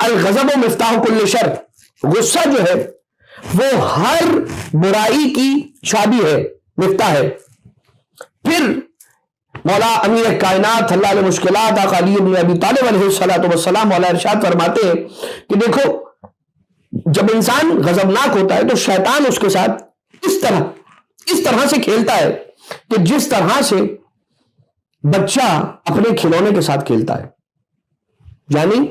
الغضب مفتاح کل شر، غصہ جو ہے وہ ہر برائی کی چابی ہے، مفتاح ہے۔ پھر مولا امیر کائنات حل المشکلات آقا علی بن ابی طالب علیہ الصلوۃ والسلام مولا ارشاد فرماتے ہیں کہ دیکھو جب انسان غضبناک ہوتا ہے تو شیطان اس کے ساتھ اس طرح سے کھیلتا ہے کہ جس طرح سے بچہ اپنے کھلونے کے ساتھ کھیلتا ہے، یعنی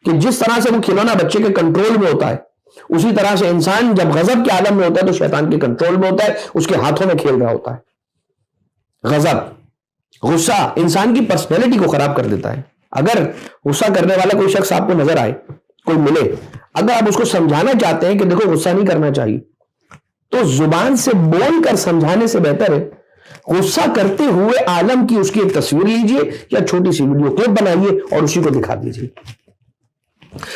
کہ جس طرح سے وہ کھلونا بچے کے کنٹرول میں ہوتا ہے، اسی طرح سے انسان جب غضب کے عالم میں ہوتا ہے تو شیطان کے کنٹرول میں ہوتا ہے، اس کے ہاتھوں میں کھیل رہا ہوتا ہے۔ غضب، غصہ انسان کی پرسنالٹی کو خراب کر دیتا ہے۔ اگر غصہ کرنے والا کوئی شخص آپ کو نظر آئے، کوئی ملے، اگر آپ اس کو سمجھانا چاہتے ہیں کہ دیکھو غصہ نہیں کرنا چاہیے، تو زبان سے بول کر سمجھانے سے بہتر ہے غصہ کرتے ہوئے عالم کی اس کی ایک تصویر لیجئے یا چھوٹی سی ویڈیو کلپ بنائیے اور اسی کو دکھا دیجئے،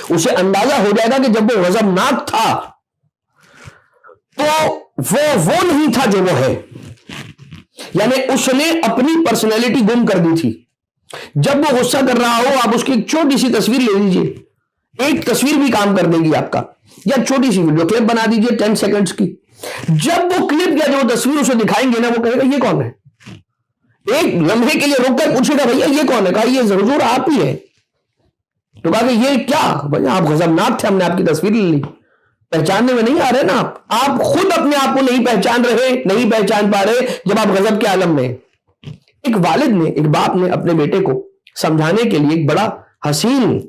اسے اندازہ ہو جائے گا کہ جب وہ غضبناک تھا تو وہ نہیں تھا جو وہ ہے، یعنی اس نے اپنی پرسنالٹی گم کر دی تھی۔ جب وہ غصہ کر رہا ہو آپ اس کی ایک چھوٹی سی تصویر لے لیجئے، ایک تصویر بھی کام کر دے گی آپ کا، یا چھوٹی سی ویڈیو کلپ بنا دیجئے 10 سیکنڈز کی۔ جب وہ کلپ یا جو تصویر اسے دکھائیں گے نا، وہ کہے گا یہ کون ہے، ایک لمحے کے لیے رک کر پوچھے گا بھیا یہ کون ہے، کہا یہ حضور آپ ہی ہے، تو کہا کہ یہ کیا، بھیا آپ غضبناک تھے، ہم نے آپ کی تصویر لے لی، پہچاننے میں نہیں آ رہے نا آپ خود اپنے آپ کو نہیں پہچان رہے، نہیں پہچان پا رہے جب آپ غضب کے عالم میں۔ ایک والد نے، ایک باپ نے اپنے بیٹے کو سمجھانے کے لیے ایک بڑا حسین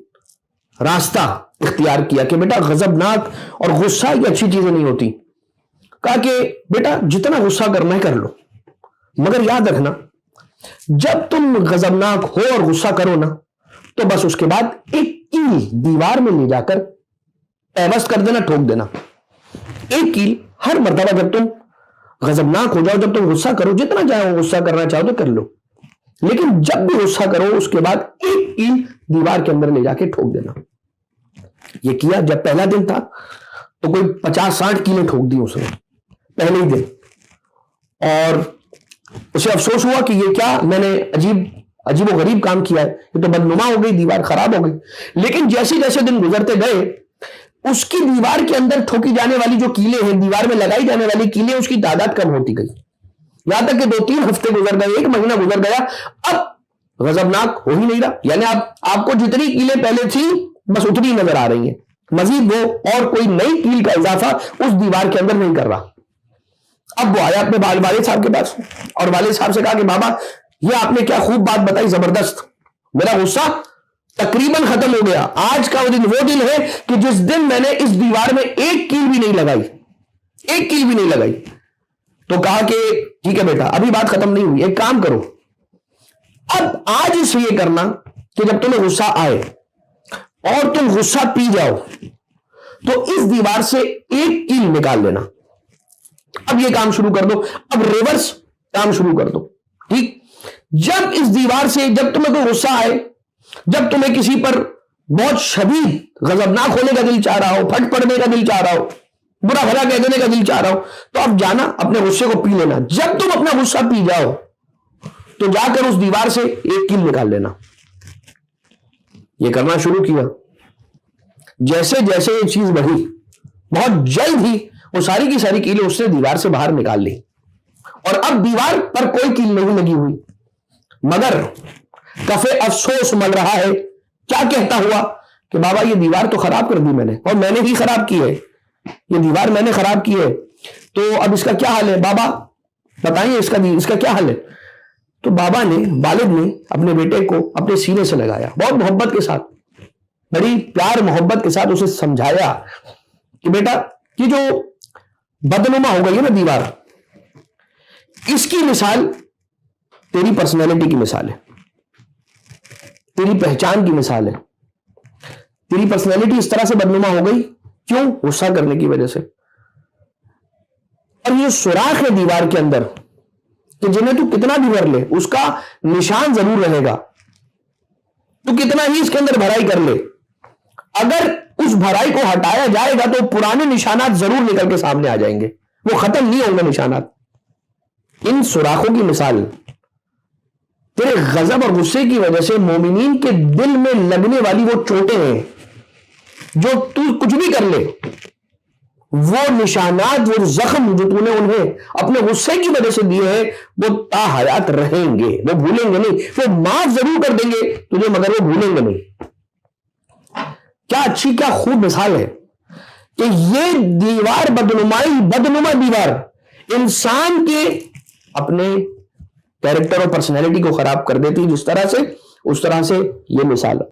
راستہ اختیار کیا کہ بیٹا غضبناک اور غصہ یہ اچھی چیزیں نہیں ہوتی۔ کہا کہ بیٹا جتنا غصہ کرنا ہے کر لو، مگر یاد رکھنا جب تم غضبناک ہو اور غصہ کرو نا تو بس اس کے بعد ایک کیل دیوار میں لے جا کر پیوست کر دینا، ٹھوک دینا، ایک کیل ہر مرتبہ جب تم غضبناک ہو جاؤ، جب تم غصہ کرو، جتنا چاہو غصہ کرنا چاہو تو کر لو، لیکن جب بھی غصہ کرو اس کے بعد ایک کیل دیوار کے اندر لے جا کے ٹھوک دینا۔ یہ کیا، جب پہلا دن تھا تو کوئی 50-60 کیلیں ٹھوک دی اس نے پہلے ہی دن، اور اسے افسوس ہوا کہ یہ کیا میں نے عجیب و غریب کام کیا ہے، یہ تو بدنما ہو گئی، دیوار خراب ہو گئی۔ لیکن جیسے جیسے دن گزرتے گئے اس کی دیوار کے اندر ٹھوکی جانے والی جو کیلیں ہیں، دیوار میں لگائی جانے والی کیلیں، اس کی تعداد کم ہوتی گئی، یہاں تک کہ 2-3 ہفتے گزر گئے، 1 مہینہ گزر گیا، اب غضبناک ہو ہی نہیں رہا، یعنی آپ کو جتنی کیلیں پہلے تھی بس اتنی نظر آ رہی ہیں، مزید وہ اور کوئی نئی کیل کا اضافہ اس دیوار کے اندر نہیں کر رہا۔ اب وہ آیا اپنے والد صاحب کے پاس اور والد صاحب سے کہا کہ بابا یہ آپ نے کیا خوب بات بتائی، زبردست، میرا غصہ تقریباً ختم ہو گیا، آج کا وہ دن ہے کہ جس دن میں نے اس دیوار میں ایک کیل بھی نہیں لگائی، ایک کیل بھی نہیں لگائی۔ تو کہا کہ ٹھیک ہے بیٹا ابھی بات ختم نہیں ہوئی، ایک کام کرو، اب آج سے یہ کرنا کہ جب تمہیں غصہ آئے اور تم غصہ پی جاؤ تو اس دیوار سے ایک کیل نکال لینا، اب یہ کام شروع کر دو، اب ریورس کام شروع کر دو، ٹھیک؟ جب اس دیوار سے جب تمہیں کوئی غصہ آئے، جب تمہیں کسی پر بہت شدید غضبناک ہونے کا دل چاہ رہا ہو، پھٹ پڑنے کا دل چاہ رہا ہو، برا بھلا کہہ دینے کا دل چاہ رہا ہو، تو اب جانا اپنے غصے کو پی لینا، جب تم اپنا غصہ پی جاؤ تو جا کر اس دیوار سے ایک کیل نکال لینا۔ یہ کرنا شروع کیا، جیسے جیسے یہ چیز بڑھی بہت جلد ہی وہ ساری کی ساری کیلیں اس نے دیوار سے باہر نکال لی، اور اب دیوار پر کوئی کیل نہیں لگی ہوئی، مگر کفے افسوس مل رہا ہے، کیا کہتا ہوا کہ بابا یہ دیوار تو خراب کر دی میں نے، اور میں نے ہی خراب کی ہے، یہ دیوار میں نے خراب کی ہے، تو اب اس کا کیا حل ہے بابا بتائیے، اس کا کیا حل ہے؟ تو بابا نے، والد نے اپنے بیٹے کو اپنے سینے سے لگایا، بہت محبت کے ساتھ، بڑی پیار محبت کے ساتھ اسے سمجھایا کہ بیٹا یہ جو بدنما ہو گئی ہے نا دیوار، اس کی مثال تیری پرسنالٹی کی مثال ہے، تیری پہچان کی مثال ہے، تیری پرسنالٹی اس طرح سے بدنما ہو گئی، کیوں؟ غصہ کرنے کی وجہ سے، اور یہ سوراخ ہے دیوار کے اندر کہ جنہیں تو کتنا بھی بھر لے اس کا نشان ضرور رہے گا، تو کتنا ہی اس کے اندر بھرائی کر لے، اگر اس بھرائی کو ہٹایا جائے گا تو پرانے نشانات ضرور نکل کے سامنے آ جائیں گے، وہ ختم نہیں ہوں گے نشانات۔ ان سوراخوں کی مثال تیرے غضب اور غصے کی وجہ سے مومنین کے دل میں لگنے والی وہ چوٹیں ہیں، جو تو کچھ بھی کر لے، وہ نشانات، وہ زخم جو تو نے انہیں اپنے غصے کی وجہ سے دیے ہیں، وہ تا حیات رہیں گے، وہ بھولیں گے نہیں، وہ معاف ضرور کر دیں گے تجھے مگر وہ بھولیں گے نہیں۔ کیا اچھی، کیا خوب مثال ہے کہ یہ دیوار بدنما دیوار انسان کے اپنے کیریکٹر اور پرسنالٹی کو خراب کر دیتی، جس طرح سے اس طرح سے یہ مثال ہے۔